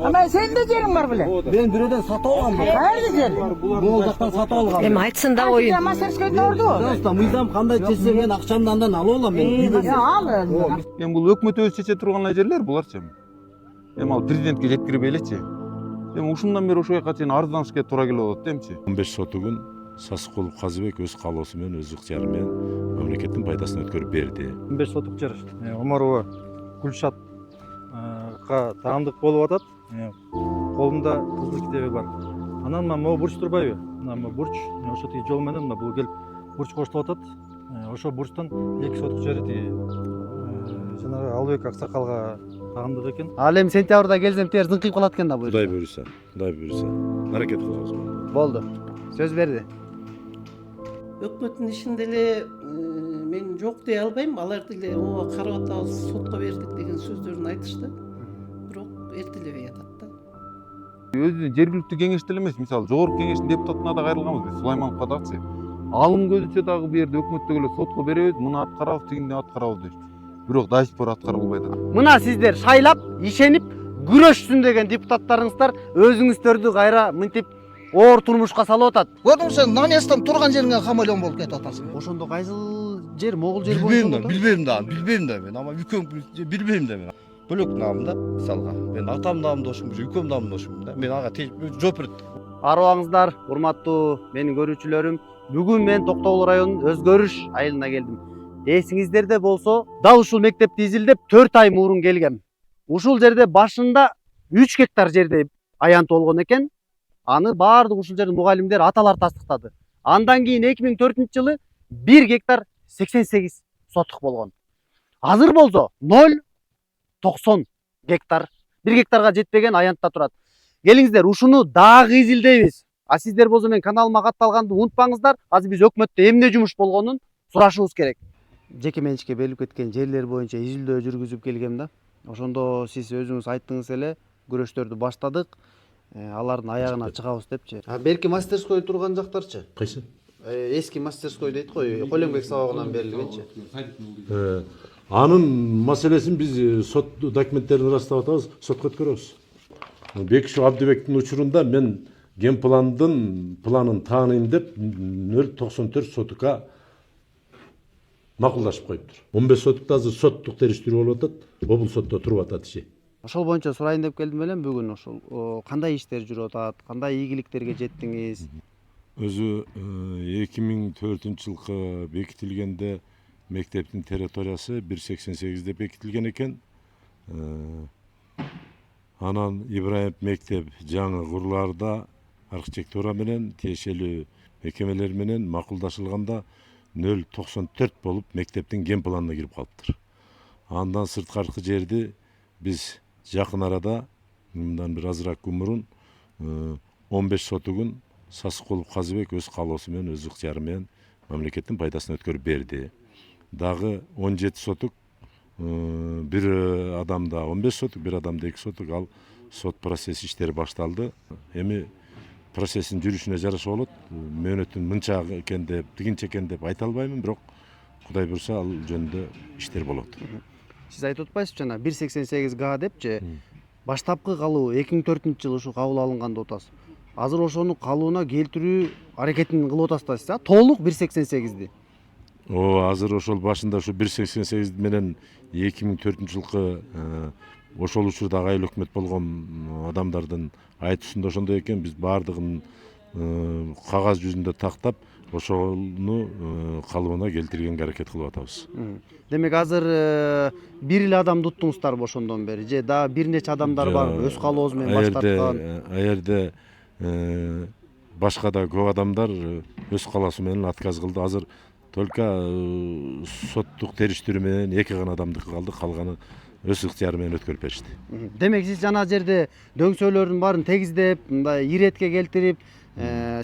Ama senin de yerin var bile. Ben birden satı algam. Nerede yer? Bu uzaktan satı algam. Эми айтсын да оюн. Ama ses köyde orada. Usta mıydam kандай çetse ben akşamdan alı olam ben. Ya alın. Эми бул өкмөт өзү чече турган эле жерлер буларчы. Эми ал президентке жеткирип элечи. Эми ушундан бери ошол жака чейин арызданышка туура келип атат да эмчи. 15 сотугун Сасыкулов Казыбек өз каалоосу менен өз ыктыяры менен мамлекеттин пайдасына өткөрүп берди. 15 сотук жер Омарова Гүлшатка таандык болуп атат. Колунда кызыл китеби бар. Анан могу бурч турбайбы? Мына бурч ошо тиги жол менен бул келип бурч коштулуп атат. Ошо бурчтан 2 сотук жери тиги жанагы Албек Аксакалга таандык экен. Ал эми сентябрда келсем тер зыңкыйып калат экен да бул. Кудай буюрса, аракет кылабыз. Болду. Сөз берди. Өкмөттүн ишинде эле мен жок дей албайм. Алар деле ооба карап атабыз, сотко бердик деген сөздөрүн айтышты. Бирок эртелебей атат да. Өзү жергиликтүү кеңеште эле эмес, мисалы жогорку кеңештин депутатына да кайрылганбыз биз, Сулаймановго дагычы. Алым көзүчө дагы бу жерде өкмөттөгө эле сотко беребиз, муну аткарабыз, тигинди аткарабыз дейт. Бирок до сих пор аткарылбай атат. Мына сиздер шайлап, ишенип, күрөшсүн деген депутаттарыңыздар өзүңүздөрдү кайра мынтип оор турмушка салып атат. Көрдүң сен наместан турган жериңе хамелеон болуп кетип атасың. Ошондо кайсыл жер, могул жер Билбейм да мен. Ama билбейм да мен. Бөлөк намында мисалга мен атам намын дошум, үйкөм намын дошум да. Мен ага жооп берет. Арыбаңыздар, урматтуу менин көрүүчүлөрүм. Бүгүн мен Токтогул районунун Өзгөрүш айылына келдим. Эсиңиздерде болсо, дал ушул мектепти изилдеп 4 ай мурун келгем. Ушул жерде башында 3 гектар жерде аянт болгон экен. Аны баардык ушул жердин мугалимдер аталар тастыктады. Андан кийин 2004-жылы 1 гектар 88 сотук болгон. Азыр болсо 0,90 гектар. 1 гектарга жетпеген аянтта турат. Келиңиздер, ушуну дагы изилдейбиз. А сиздер болсо мен каналыма катталганды унутпаңыздар. Азыр биз өкмөттө эмне жумуш болгонун сурашыбыз керек. Жеке менчикке берилип кеткен жерлер боюнча изилдөө жүргүзүп келгем да. Ошондо сиз өзүңүз айттыңыз эле, күрөштөрдү баштадык. Алардын аягына чыгабыз депчи. Берки мастерской турган жактарчы? Кайсы? Эски мастерской дейт го, Колембек сабагынан берилгенчи. Анын маселесин биз сот документтерин ырастап атабыз, сотко өткөрөбүз. Бекишев Абдыбектин учурунда мен генпландын планын таанıyım деп 0,94 сотукка макулдашып коюптур. 15 сотукта азыр соттук териштирүү болуп атат, обул сотто туруп атат иши. Ошол боюнча сурайын деп келдим элем бүгүн. Ошол кандай иштер жүрүп атат, кандай ийгиликтерге жеттиңиз? Өзү 2004-жылкы бекитилгенде мектептин территориясы 1,88 деп бекитилген экен. Анан Ибраимов мектеп жаңы курулаарда архитектура менен тиешелүү мекемелер менен макулдашылганда 0,94 болуп мектептин ген планына кирип калыптыр. Андан сырткаркы жерди биз жакын арада мындан бир азыраак күн мурун 15 сотугун Сасыкулов Казыбек өз каалоосу менен өз ыктыяры менен мамлекеттин пайдасына өткөрүп берди. Дагы 17 сотук бир адамда 15 сотук, бир адамда 2 сотук ал сот процесс иштери башталды. Эми процесстин жүрүшүнө жараша болот. Мөөнөтүн мынча экен деп, тигинче экен деп айта албаймын, бирок Кудай буйрса ал жөнүндө иштер болот. Сиз айтып атпайсызбы жана 1,88 га депчи? Баштапкы калуу 2004-жылы ушу кабыл алынган деп атасыз. Азыр ошону калууна келтирүү аракетин кылып атасыз да, толук 1,88ди. Азыр ошол башында ушу 1,88 менен 2004-жылкы ошол учурдагы айыл өкмөт болгон адамдардын айтуусунда ошондой экен, биз баардыгын кагаз жүзүндө тактап, ошону калыбына келтиргенге аракет кылып атабыз. Демек азыр бир эле адамды уттуңуздарбы ошондон бери? Же дагы бир нече адамдар бар, өз каалоосу менен баш тарткан? Аерде башка да көп адамдар өз каалоосу менен отказ кылды. Азыр только соттук териштирүү менен 2 гана адамдыкы калды, калганы өз ыктыяры менен өткөрүп беришти. Демек сиз жана жерде дөңсөлөрдүн баарын тегиздеп, мындай иретке келтирип,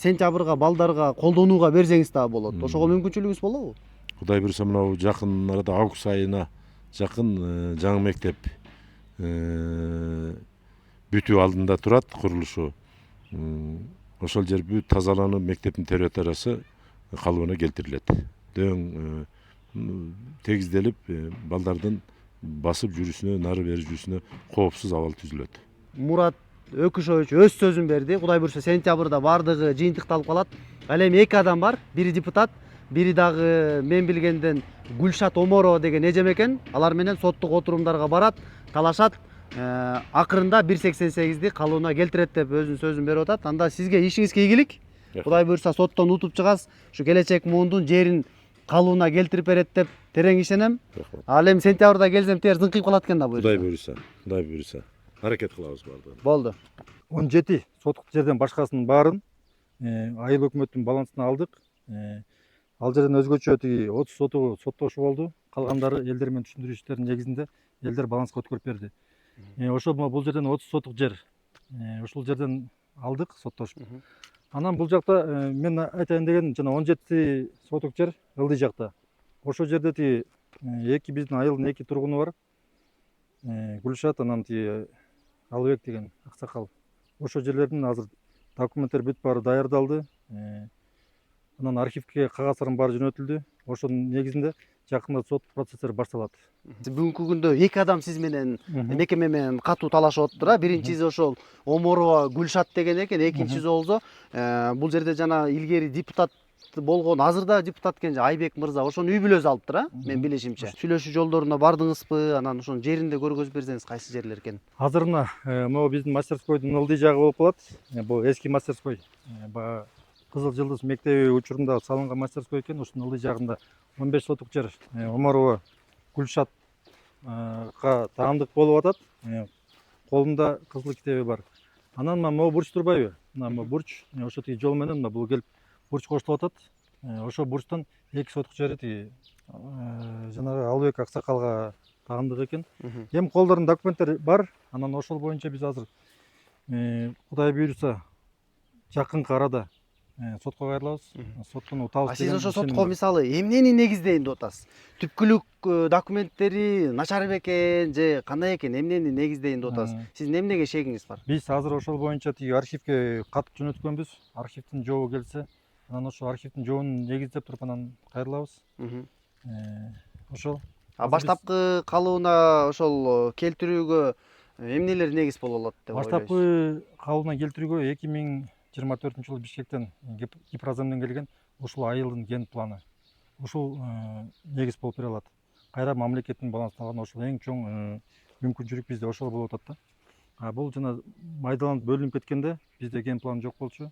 сентябрга балдарга колдонууга берсеңиз дагы болот. Ошого мүмкүнчүлүгүңүз болобу? Кудай буйрса мына жакын арада август айына жакын жаңы мектеп бүтүү алдында турат, курулушу. Ошол жер бүт тазаланып, мектептин территориясы калыбына келтирилет. Дөң тегизделип, балдардын басып жүрүшүнө, нары бери жүрүшүнө коопсуз абал түзүлөт. Мурат Өкүшович өз сөзүн берди. Кудай буюрса сентябрда бардыгы жыйынтыкталып калат. Ал эми 2 адам бар. Бири депутат, бири дагы мен билгенден Гүлшат Оморова деген эжем экен. Алар менен соттук отурумдарга барат, талашат. Акырында 1.88'di калууна келтирет деп өзүнүн сөзүн берип атат. Анда сизге ишиңизге ийгилик. Кудай буюрса соттон утуп чыгасыз. Ушу келечек муундун жерин калууна келтирип берет деп терең ишенем. Ал эми сентябрда келсем тер зыңкыйып калат экен да буюрса. Кудай буюрса. Аракет кылабыз бардыгы. Болду. 17 соттук жерден башкасынын баарын айыл өкмөттүн балансына алдык. Ал жерден өзгөчө тиги 30 соту соттошуу болду. Калгандары элдер менен түшүндүрүштөрдүн негизинде элдер баланска өткөрүп берди. Ошол бул жерден 30 сотук жер. Ошол жерден алдык соттошуп. Анан бул жакта мен айтайын деген жана 17 сотук жер ылдый жакта. Ошол жерде тиги эки биздин айылдын эки тургуну бар. Гүлшат анан тиги Алыбек деген аксакал. Ошол жерлердин азыр документтер бүт баары даярдалды. Анан архивке кагаздардын баары жөнөтүлдү. Ошонун негизинде жакында сот процесстери башталат. Бүгүнкү күндө 2 адам сиз менен мекеме менен катуу талашып отур. Биринчиси ошол Оморова Гүлшат деген экен, экинчиси болсо бул жерде жана илгери депутат болгон, азырда депутат экен Айбек мырза. Ошону үй бүлөсү алыптыр, мен билишимче. Сүйлөшүү жолдоруна бардыңызбы? Анан ошонун жеринде көргөзүп берсеңиз кайсы жерлер экен? Азыр мына могу биздин мастерскойдун ылдый жагы болуп калат. Бул эски мастерской. Баягы Кызыл Жылдыз мектеби учурунда салынган мастерской экен. Ошонун ылдый жагында 15 сотук жер Омарова Гүлшатка таандык болуп атат. Колунда кызыл китеби бар. Анан могу бурч турбайбы? Мына бурч ошо тиги жол менен мына бул келип бурч кошулуп атат. Ошол бурчтан 2 сотук жери тиги жанагы Алыбек аксакалга таандык экен. Эми колдорунда документтер бар. Анан ошол боюнча биз азыр Кудай буйрса жакынкы арада сотко кайрылабыз. Соттун утабыз. Сиз ошо сотко мисалы эмнени негиздейин деп атасыз? Түпкүлүк документтери начар бекен же кандай экен? Эмнени негиздейин деп атасыз? Сиздин эмнеге шегиңиз бар? Биз азыр ошол боюнча тиги архивке кат жөнөткөнбүз. Архивдин жообу келсе, анан ошол архивдин жообун негиздеп туруп анан кайрылабыз. Ошол. Баштапкы калууна ошол келтирүүгө эмнелер негиз боло алат деп ойлойсуз? Баштапкы калууна келтирүүгө 2024-жылы Бишкектен Гипроземден келген ушул айылдын ген планы. Ушул негиз болуп бере алат. Кайра мамлекеттин балансына алган ошол эң чоң мүмкүнчүлүк бизде ошол болуп атат да. Бул жана майдаланып бөлүнүп кеткенде бизде ген план жок болчу.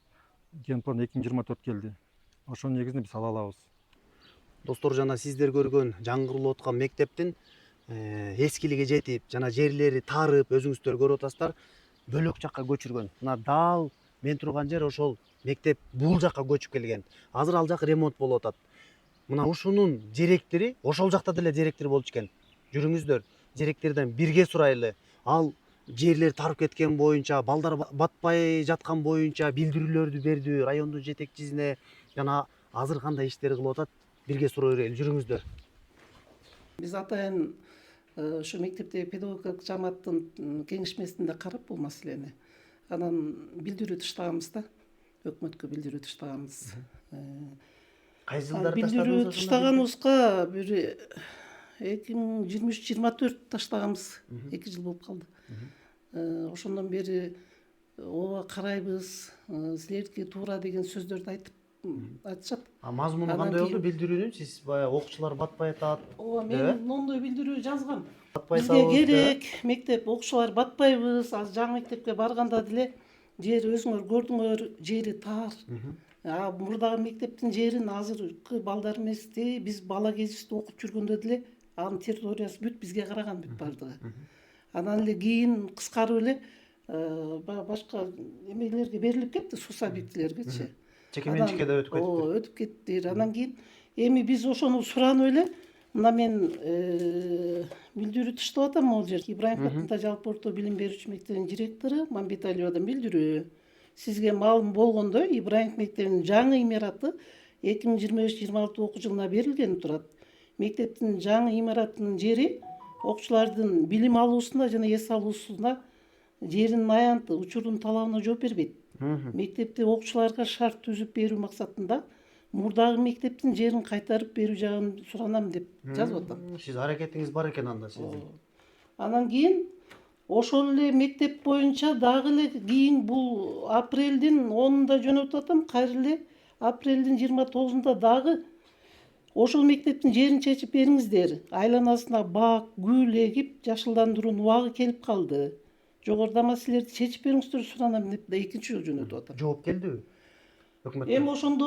Ген план 2024 келди. Ошонун негизинде биз ала алабыз. Достор, жана сиздер көргөн жаңгырылып аткан мектептин эскилиги жетип, жана жерлери тарып, өзүңүздөр көрүп атасыздар, бөлөк жакка көчүргөн. Мына дал мен турган жер ошол мектеп бул жакка көчүп келген. Азыр ал жак ремонт болуп атат. Мына ушунун директори, ошол жакта деле директор болчу экен. Жүрүңүздөр, директордон бирге сурайлы. Ал жерлер тарып кеткен боюнча, балдар батпай жаткан боюнча билдирүүлөрдү берди райондун жетекчисине. Жана азыр кандай иштер кылып атат? Бирге сурай берели, жүрүңүздөр. Биз атайын ошо мектептеги педагогикалык жамааттын кеңешмесинде карап бул маселени. Анан билдирүү таштаганбыз да. Өкмөткө билдирүү таштаганбыз. Кайсы жылдары билдирүү таштаганыбызга бир 2023-24 таштаганбыз. 2 жыл болуп калды. Ошондон бери ооба карайбыз, силердики туура деген сөздөрдү айтышат. Мазмуну кандай болду билдирүүнүн? Сиз баягы окуучулар батпай атат. Ооба, мен мондой билдирүү жазгам. Бизге керек мектеп, окуучулар батпайбыз. Азыр жаңы мектепке барганда деле жер өзүңөр көрдүңөр, жери тар. Мурдагы мектептин жерин азыркы балдар эмести, биз бала кезибизде окуп жүргөндө деле анын территориясы бүт бизге караган бүт бардыгы. Анан эле кийин кыскарып эле башка эмелерге берилип кетти, сус объектилергечи. Чекеменчикке да өтүп кетти. Өтүп кетти. Андан кийин эми биз ошону суранып эле мына мен билдирүү таштап атам могул жер. Ибраимов атында жалпы орто билим берүүчү мектебинин директору Мамбеталиевадан билдирүү. Сизге маалым болгондой, Ибраимов мектебинин жаңы имараты 2025-26 окуу жылына берилген турат. Мектептин жаңы имаратынын жери окуучулардын билим алуусуна жана эс алуусуна жеринин аянты, учурдун талабына жооп бербейт. Мектепте окуучуларга шарт түзүп берүү максатында мурдагы мектептин жерин кайтарып берүү жагын суранам деп жазып атам. Сиз аракетиңиз бар экен анда сиздин. Анан кийин ошол эле мектеп боюнча дагы эле кийин бул апрелдин 10-унда жөнөтүп атам, кайра эле апрелдин 29-унда дагы ошол мектептин жерин чечип бериңиздер. Айланасына бак, гүл эгип жашылдандыруунун убагы келип калды. Жогоруда маселелерди чечип бериңиздер суранам деп да экинчи жолу жөнөтүп атам. Жооп келдиби? Өкмөттөн. Эми ошондо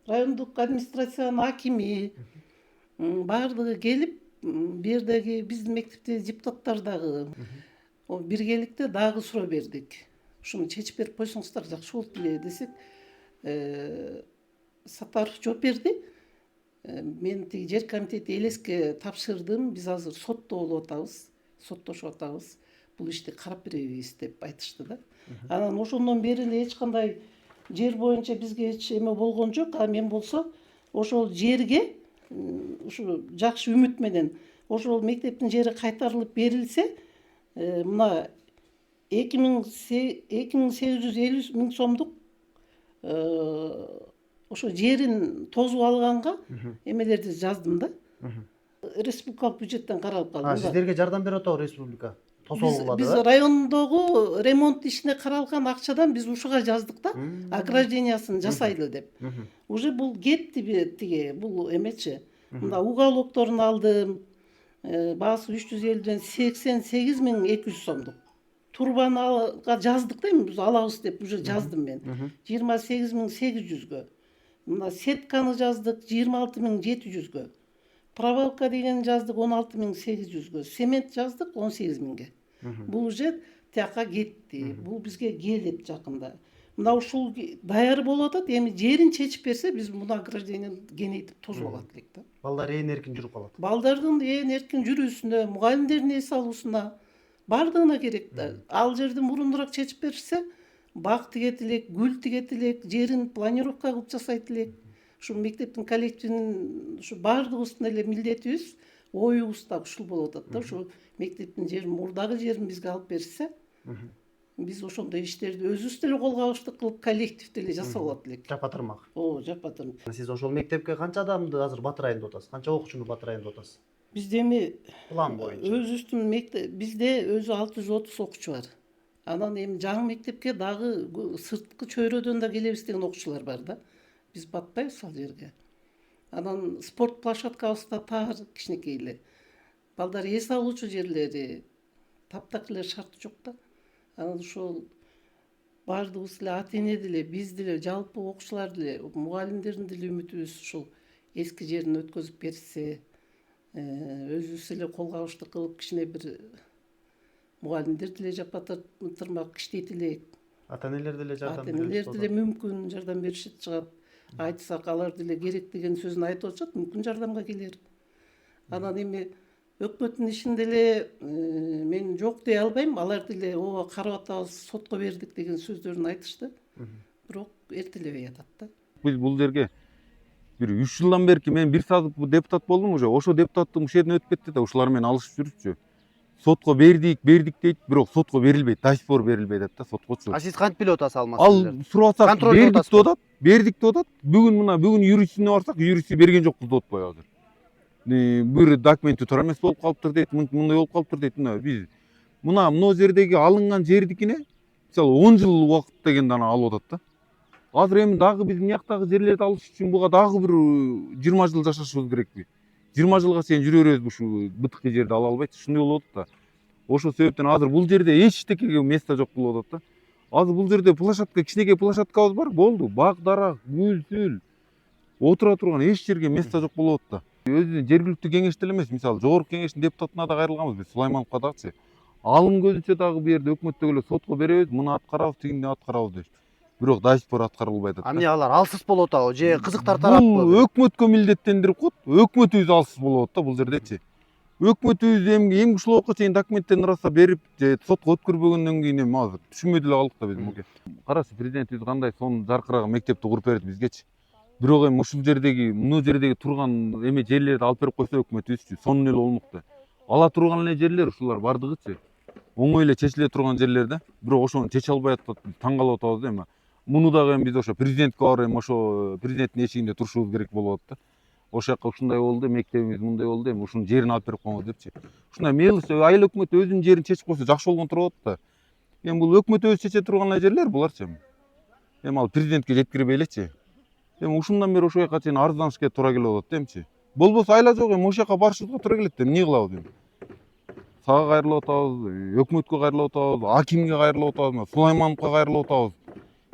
райондук администрациянын акими баардыгы келип, бу жердеги биздин мектептеги депутаттар дагы биргеликте дагы суроо бердик. Ушуну чечип берип койсоңуздар жакшы болот эле десек, Саттаров жооп берди. Мен тиги жер комитети элеске тапшырдым. Биз азыр сотто болуп атабыз, соттошуп атабыз. Бул ишти карап беребиз деп айтышты да. Анан ошондон бери эле эч кандай жер боюнча бизге эч эме болгон жок. А мен болсо ошол жерге ушу жакшы үмүт менен ошол мектептин жери кайтарылып берилсе, мына 2850 миң сомдук ошо жерин тозуп алганга эмелерди жаздым да. Республикалык бюджеттен каралып калды. Сиздерге жардам берип атабы республика? Тосолгулады. Биз райондогу ремонт ишине каралган акчадан биз ушуга жаздык да, ограждениясын жасайлы деп. Уже бул кетти тиги, бул эмечи. Мында уголокторун алдым. Баасы 350ден 88.200 сомдук. Турбанага жаздык да, эми биз алабыз деп уже жаздым мен. 28.800гө. Мына сетканы жаздык 26.700гө. Провалка деген жаздык 16.800гө. Цемент жаздык 18.000ге. Бул уже тияка кетти. Бул бизге келет жакында. Мына ушул даяр болуп атат. Эми жерин чечип берсе, биз муну ограждениени кеңейтип тосуп алат элек да. Балдар эркин жүрүп калат. Балдардын эркин жүрүүсүнө, мугалимдердин эс алуусуна бардыгына керек да. Ал жерди мурунураак чечип берсе, бак тигет элек, гүл тигет элек, жерин планировка кылып жасайт элек. Ушу мектептин коллективинин ушу бардыгыбыздын эле милдетибиз, оюбуз да ушул болуп атат да. Ушу мектептин жерин, мурдагы жерин бизге алып берсе, биз ошондой иштерди өзүбүз деле колго алыштык кылып коллективде эле жасап алат элек. Жапатырмак. Жапатырмак. Сиз ошол мектепке канча адамды азыр батырайын деп атасыз? Канча окуучуну батырайын деп атасыз? Бизде эми План боюнча. өзүбүздүн мектеп, бизде өзү 630 окуучу бар. Анан эми жаңы мектепке дагы сырткы чөйрөдөн да келебиз деген окуучулар бар да. Биз батпайбыз ал жерге. Анан спорт площадкабыз да тар, кичинекей эле. Балдар эс алуучу жерлери таптак эле шарт жок да. Анан ошол баардыгыбыз эле ата-эне деле, биз деле, жалпы окуучулар деле, мугалимдердин деле үмүтүбүз ушул эски жерин өткөзүп берсе, өзүбүз эле колго алыштык кылып кичине бир мугалимдер деле жапатырмак иштейт элек. Ата-энелер деле жардам берет. Ата-энелер деле мүмкүн жардам беришет чыгат. Айтсак алар деле керек деген сөзүн айтып атышат, мүмкүн жардамга келер. Анан эми өкмөттүн ишин деле мен жок дей албайм. Алар деле ооба карап атабыз, сотко бердик деген сөздөрүн айтышты. Бирок эртелебей атат да. Биз бул жерге бир 3 жылдан берки мен бир сазып депутат болдум уже. Ошо депутаттык мушерден өтүп кетти да, ушулар менен алышып жүрүпчү. Сотко бердик дейт, бирок сотко берилбейт, до сих пор берилбейт да соткочу. Сиз кантип билип атасыз ал Ал маселелерди? сурасак бердик деп атат. Бүгүн юристине барсак, юристи берген жокпуз деп атпайбы азыр. Бир документи туура эмес болуп калыптыр дейт, мындай болуп калыптыр дейт. Биз мына жердеги алынган жердикине мисалы 10 жыл убакыт дегенде аны алып атат да. Азыр эми дагы биздин жактагы жерлерди алыш үчүн буга дагы бир 20 жыл жашашыбыз керекпи? 20 жылга чейин жүрө беребизби ушу бытыкы жерди ала албайт? Ушундай болуп атат да. Ошол себептен азыр бул жерде эчтекеге место жок болуп атат да. Азыр бул жерде площадка, кичинекей площадкабыз бар, болду. Бак, дарак, гүл, сүл. Отура турган эч жерге место жок болуп атат да. Өзү жергиликтүү кеңеште эле эмес, мисалы жогорку кеңештин депутатына да кайрылганбыз биз Сулаймановго дагычы. Алым көзүнчө дагы бу жерде өкмөттөгү эле сотко беребиз, муну аткарабыз, тигини аткарабыз дейт. Бирок до сих пор аткарылбай атат. Эмне алар алсыз болуп атабы же кызыктар тараппы? Бул өкмөткө милдеттендирип коет. Өкмөтүбүз алсыз болуп атат да бул жердечи. Өкмөтүбүз эми ушул убакка чейин документтерин ыраса берип, же сотко өткөрбөгөндөн кийин эми азыр түшүнбөй деле калдык да биз муну. Карачы, президентибиз кандай сонун жаркыраган мектепти куруп берди бизгечи. Бирок эми ушул жердеги, муну жердеги турган эме жерлерди алып берип койсо өкмөтүбүзчү сонун эле болмок да. Ала турган эле жерлер ушулар бардыгычы. Оңой эле чечиле турган жерлер да. Бирок ошону чече албай атат, таң калып атабыз да эми. Муну дагы эми биз ошо президентке барып эми ошо президенттин эшигинде турушубуз керек болуп атат да. ошол жака ушундай болду, мектебибиз мындай болду, эми ушунун жерин алып берип коңуз депчи. Ушундай мыйылчы айыл өкмөт өзүнүн жерин чечип койсо жакшы болгон туруп атат да. Эми бул өкмөт өзү чече турган эле жерлер буларчы эми. Эми ал президентке жеткирбей элечи. Эми ушундан бери ошол жака чейин арызданышка туура келип атат эмчи. Болбосо айла жок эми ошол жака барышыбызга туура келет да. Эмне кылабыз эми? Сага кайрылып атабыз, өкмөткө кайрылып атабыз, акимге кайрылып атабыз, Сулаймановго кайрылып атабыз.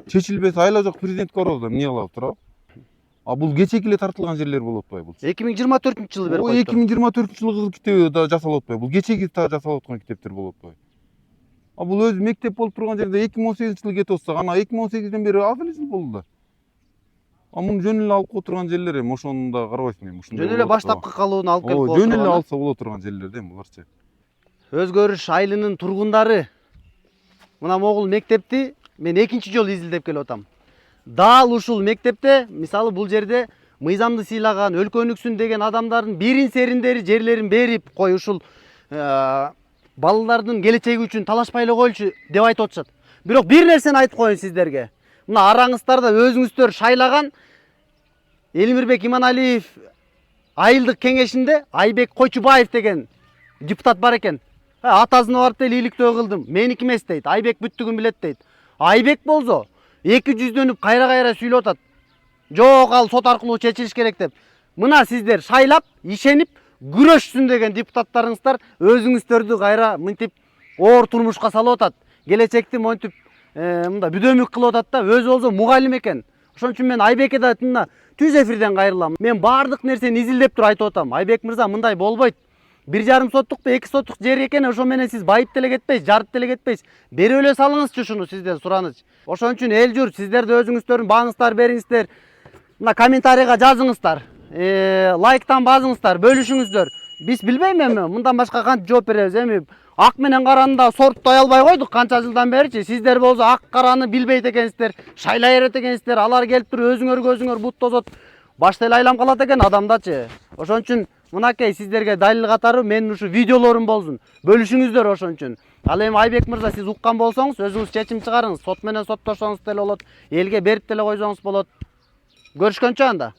Чечилбесе айла жок президентке барабыз да. Эмне кылабыз туурабы? А бул кечеги эле тартылган жерлер болуп атпайбы бул? 2024 берип О, коюптур. 2024 жылгы китеби да жасалып атпайбы? Бул кечеги да жасалып аткан китептер болуп атпайбы? А бул өзү мектеп болуп турган жерде 2018 жылы кетип атсак, ана 2018ден бери аз эле жыл болду да. А муну жөн эле алып кое турган жерлер эми ошону да карабайсың эми ушундай. Жөн эле баштапкы калыбын алып келип Жөн эле алса боло турган жерлер да эми буларчы. Өзгөрүш айылынын тургундары мына могул мектепти мен экинчи жолу изилдеп келип атам. Дал ушул мектепте, мисалы бул жерде мыйзамды сыйлаган, өлкөнүксүн деген адамдардын бирин сериндери жерлерин берип кой ушул балалардын келечеги үчүн талашпай эле коелучу деп айтып атышат. Бирок бир нерсени айтып коеюн сиздерге. Мына араңыздарда өзүңүздөр шайлаган Элмирбек Иманалиев айылдык кеңешинде Айбек Койчубаев деген депутат бар экен. Атасына барып эле иликтөө кылдым. Меники эмес дейт. Айбек бүттүгүн билет дейт. Айбек болсо 200-дөнүп кайра сүйлөп атат. Жок, ал сот аркылуу чечилиш керек деп. Мына сиздер шайлап, ишенип, күрөшсүн деген депутаттарыңыздар өзүңүздөрдү кайра мынтип оор турмушка салып атат. Келечекти монтип мында бүдөмүк кылып атат да, өзү болсо мугалим экен. Ошон үчүн мен Айбекке да түз эфирден кайрылам. Мен баардык нерсени изилдеп туруп айтып атам. Айбек мырза, мындай болбойт. 1,5 соттук, 2 соттук жер экен, ошо менен сиз байып деле кетпейсиз, жарып деле кетпейсиз. Берип эле салыңызчы ушуну сизден сураныч. Ошон үчүн эл журт, сиздер да өзүңүздөрдүн бааңыздар бериңиздер. Мына комментарийга жазыңыздар. Лайктан басыңыздар, бөлүшүңүздөр. Биз билбейм эми, мындан башка кантип жооп беребиз эми. Ак менен караны да сорттой албай койдук канча жылдан беричи. Сиздер болсо ак караны билбейт экенсиздер, шайлай берет экенсиздер. Алар келип туруп өзүңөр бут тозот. Башта эле айланып калат экен адамдачы. Ошон үчүн мынакей сиздерге далил катары менин ушу видеолорум болсун. Бөлүшүңүздөр ошон үчүн. Ал эми Айбек мырза, сиз уккан болсоңуз, өзүңүз чечим чыгарыңыз. Сот менен соттошсоңуз деле болот, элге берип деле койсоңуз болот. Көрүшкөнчө анда.